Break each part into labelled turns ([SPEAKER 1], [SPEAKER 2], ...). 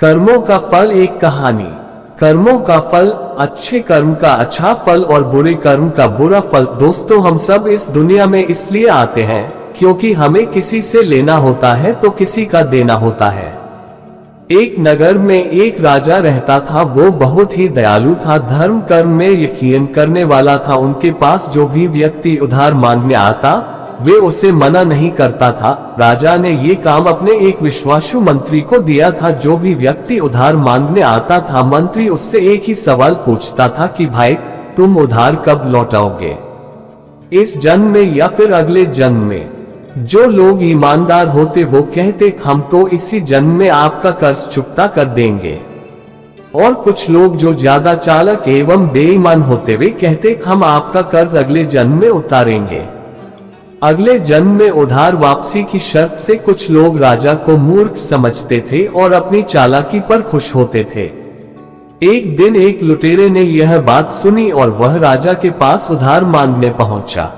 [SPEAKER 1] कर्मों का फल एक कहानी। कर्मों का फल, अच्छे कर्म का अच्छा फल और बुरे कर्म का बुरा फल। दोस्तों, हम सब इस दुनिया में इसलिए आते हैं क्योंकि हमें किसी से लेना होता है तो किसी का देना होता है। एक नगर में एक राजा रहता था। वो बहुत ही दयालु था, धर्म कर्म में यकीन करने वाला था। उनके पास जो भी व्यक्ति उधार मांगने आता वे उसे मना नहीं करता था। राजा ने ये काम अपने एक विश्वासु मंत्री को दिया था। जो भी व्यक्ति उधार मांगने आता था, मंत्री उससे एक ही सवाल पूछता था कि भाई, तुम उधार कब लौटाओगे, इस जन्म में या फिर अगले जन्म में? जो लोग ईमानदार होते वो कहते, हम तो इसी जन्म में आपका कर्ज चुकता कर देंगे। और कुछ लोग जो ज्यादा चालाक एवं बेईमान होते वे कहते, हम आपका कर्ज अगले जन्म में उतारेंगे। अगले जन्म में उधार वापसी की शर्त से कुछ लोग राजा को मूर्ख समझते थे और अपनी चालाकी पर खुश होते थे। एक दिन एक लुटेरे ने यह बात सुनी और वह राजा के पास उधार मांगने पहुंचा।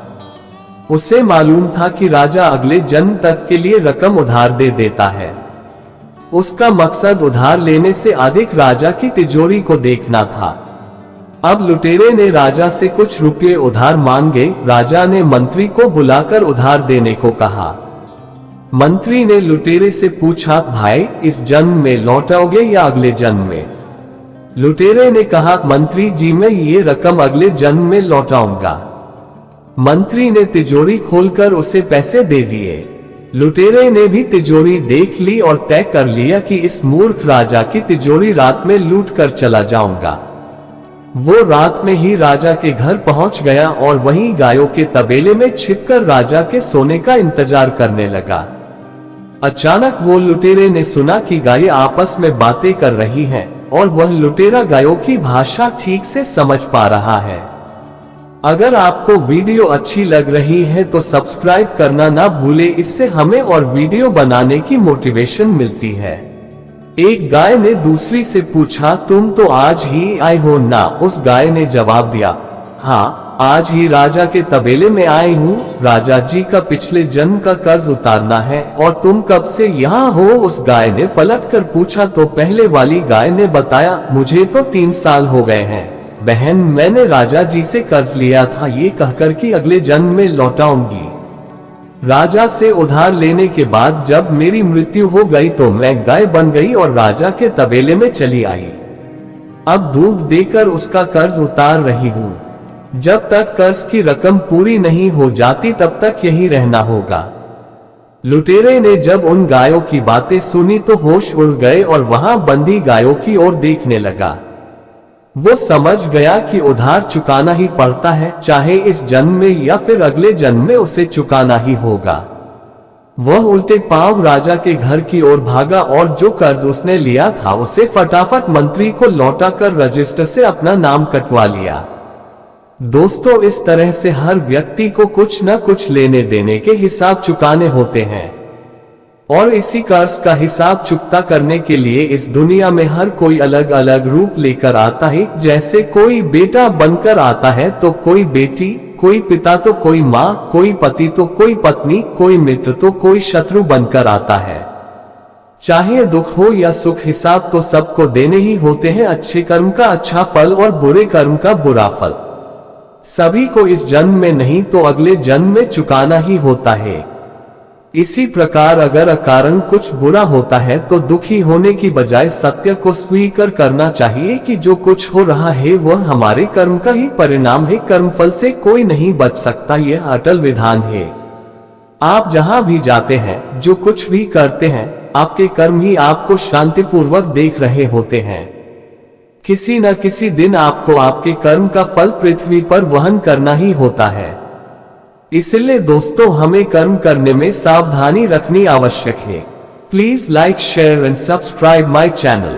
[SPEAKER 1] उसे मालूम था कि राजा अगले जन्म तक के लिए रकम उधार दे देता है। उसका मकसद उधार लेने से अधिक राजा की तिजोरी को देखना था। अब लुटेरे ने राजा से कुछ रुपये उधार मांगे। राजा ने मंत्री को बुलाकर उधार देने को कहा। मंत्री ने लुटेरे से पूछा, भाई, इस जन्म में लौटाओगे या अगले जन्म में? लुटेरे ने कहा, मंत्री जी, मैं ये रकम अगले जन्म में लौटाऊंगा। मंत्री ने तिजोरी खोलकर उसे पैसे दे दिए। लुटेरे ने भी तिजोरी देख ली और तय कर लिया कि इस मूर्ख राजा की तिजोरी रात में लूट कर चला जाऊंगा। वो रात में ही राजा के घर पहुंच गया और वहीं गायों के तबेले में छिपकर राजा के सोने का इंतजार करने लगा। अचानक वो लुटेरे ने सुना कि गायें आपस में बातें कर रही हैं और वह लुटेरा गायों की भाषा ठीक से समझ पा रहा है। अगर आपको वीडियो अच्छी लग रही है तो सब्सक्राइब करना ना भूले, इससे हमें और वीडियो बनाने की मोटिवेशन मिलती है। एक गाय ने दूसरी से पूछा, तुम तो आज ही आई हो ना? उस गाय ने जवाब दिया, हाँ, आज ही राजा के तबेले में आई हूँ। राजा जी का पिछले जन्म का कर्ज उतारना है। और तुम कब से यहाँ हो? उस गाय ने पलट कर पूछा। तो पहले वाली गाय ने बताया, मुझे तो 3 साल हो गए हैं बहन, मैंने राजा जी से कर्ज लिया था ये कहकर कि अगले जन्म में लौटाऊंगी। राजा से उधार लेने के बाद जब मेरी मृत्यु हो गई तो मैं गाय बन गई और राजा के तबेले में चली आई। अब दूध देकर उसका कर्ज उतार रही हूँ। जब तक कर्ज की रकम पूरी नहीं हो जाती तब तक यही रहना होगा। लुटेरे ने जब उन गायों की बातें सुनी तो होश उड़ गए और वहां बंधी गायों की ओर देखने लगा। वो समझ गया कि उधार चुकाना ही पड़ता है, चाहे इस जन्म में या फिर अगले जन्म में उसे चुकाना ही होगा। वह उल्टे पांव राजा के घर की ओर भागा और जो कर्ज उसने लिया था उसे फटाफट मंत्री को लौटाकर रजिस्टर से अपना नाम कटवा लिया। दोस्तों, इस तरह से हर व्यक्ति को कुछ न कुछ लेने देने के हिसाब चुकाने होते हैं और इसी कर्ज का हिसाब चुकता करने के लिए इस दुनिया में हर कोई अलग अलग रूप लेकर आता है। जैसे कोई बेटा बनकर आता है तो कोई बेटी, कोई पिता तो कोई माँ, कोई पति तो कोई पत्नी, कोई मित्र तो कोई शत्रु बनकर आता है। चाहे दुख हो या सुख, हिसाब तो सबको देने ही होते हैं। अच्छे कर्म का अच्छा फल और बुरे कर्म का बुरा फल सभी को इस जन्म में नहीं तो अगले जन्म में चुकाना ही होता है। इसी प्रकार अगर अकारण कुछ बुरा होता है तो दुखी होने की बजाय सत्य को स्वीकार करना चाहिए कि जो कुछ हो रहा है वह हमारे कर्म का ही परिणाम है। कर्मफल से कोई नहीं बच सकता, यह अटल विधान है। आप जहां भी जाते हैं, जो कुछ भी करते हैं, आपके कर्म ही आपको शांतिपूर्वक देख रहे होते हैं। किसी न किसी दिन आपको आपके कर्म का फल पृथ्वी पर वहन करना ही होता है। इसलिए दोस्तों, हमें कर्म करने में सावधानी रखनी आवश्यक है। Please like, share and subscribe my channel.